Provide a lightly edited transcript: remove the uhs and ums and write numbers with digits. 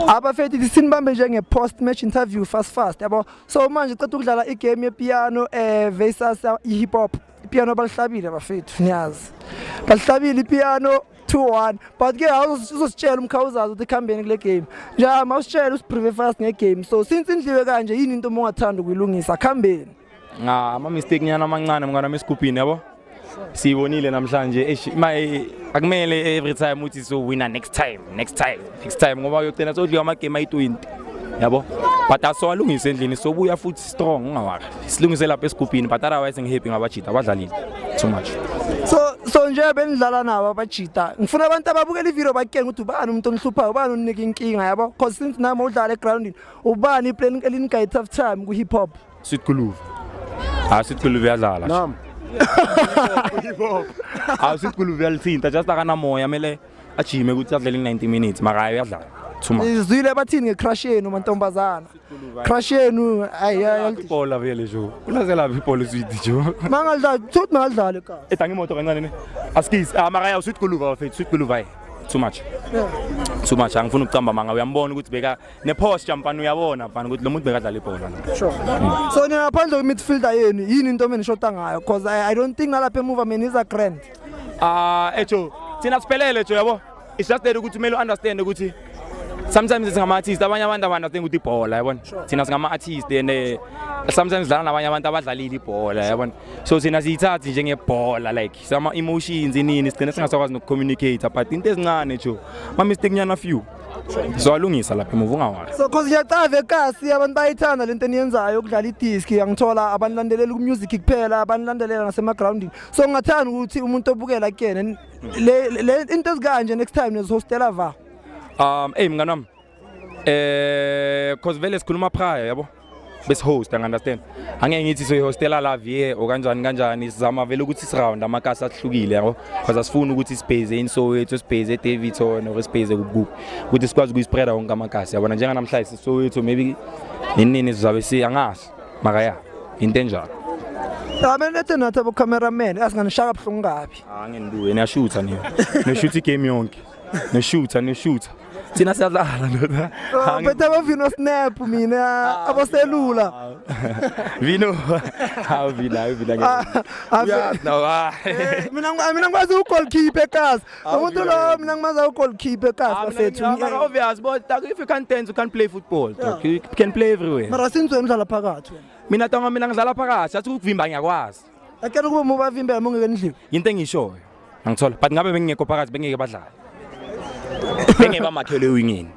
abafethu sinibambe njenge post match interview fast yabo. So manje cela ukudlala igame yepiano versus hip hop. Ipiano balihlabile abafethu niyazi. Balihlabile ipiano 2-1 but ke awuzositshela umkhawuzazi ukuthi ikhambeni kule game. Nje mawusitshela usiprive fast ngegame. So since indliwe kanje yini into ongathanda ukuyilungisa khambeni. Ama mistake nyana amancane mngana mesigubhini yabo. Sibonile namhlanje akumele every time uthi so winner next time ngoba uyogcina sodliwa ama game ayi20 yabo but asowalungisa endlini sobuya futhi strong ungawari silungise lapha esigubhini but otherwise ngihappy ngabajita abadlalile too much so nje benidlala nabo abajita ngifuna abantu ababukela ivideo bakenge ukuthi ubani umuntu onhluphayo ubani unika inkinga yabo because since nami udlala egroundini ubani iplan elinga tough time ku hip hop Sweet Guluve yadlala nami Sweet Guluve yalithinta just akana moya mele ajime ukuthi adlele 90 minutes makayo yadlala too much izwile bathini ngecrush yenu mantombazana crush yenu ayayibhola vele jo ulazela ibhola sweet jo mangadlala thuthi mangadlala ka etangi imoto kancane ne askis makaya Sweet Guluve afethu Sweet Guluve too much angifuna ukucamba manga uyambona ukuthi beka ne posture mfana uyabona mfana ukuthi lo muntu bekadlala ibhola sure so ngaphandle kwe midfielder yenu yini into menishota ngayo because I don't think nalapha emovement is a grand echo thina siphelele jo yabo it's just that ukuthi kumele understand ukuthi sometimes singama artists abanye abantu abandathenge ukuthi ibhola yabona thina singama artists and sometimes dlala nabanye abantu abadlalile ibhola yabona so thina siyithatha njengebhola like sama emotions inini sigcina singasakwazi nokucommunicate but into ezincane jo ma mistake nyana few so alungisa lapha emuva ungawari so cause ngiyacava ekasi abantu bayithanda lento eniyenzayo ukudlala idisc angithola abanlandelela ku-music kuphela abanlandelela nasema-groundini so ngingathanda ukuthi umuntu obukela kuyena le into ezikanje next time nezihostela va mngani wami cause vele sikhuluma prior yabo bese host understand angeke ngithi so hostela la vie okanjani sizama vele ukuthi siround amakasi ahlukile yabo because asifuni ukuthi space in Soweto space eDavidson or space kubuku ukuthi sikwazi ukuyispreada wonke amakasi yabona njenga namhlanje Soweto maybe inini sizabe siyangazi makaya into enjalo Abenethe nathi abo cameraman asinganishaka buhlungu kabi ngenduwe niyashutha niyo nishoot igame yonke nishoot thina siyadlala ndoda bethe abavino snap mina aboselula vino mina ngikwazi ugoalkeeper ekhasi umuntu lo mina ngimaza ugoalkeeper ekhasi bafethu obvious but if you can't dance you can't play football you can play everywhere mara since wena phakathi mina ngidlala phakathi athi ukuvimba ngiyakwazi akena kuba mubavimba mongeke ndliwe into engishoyo angithola but ngabe bengingekho phakathi bengeke badlala bengeke bamakhelwe wingini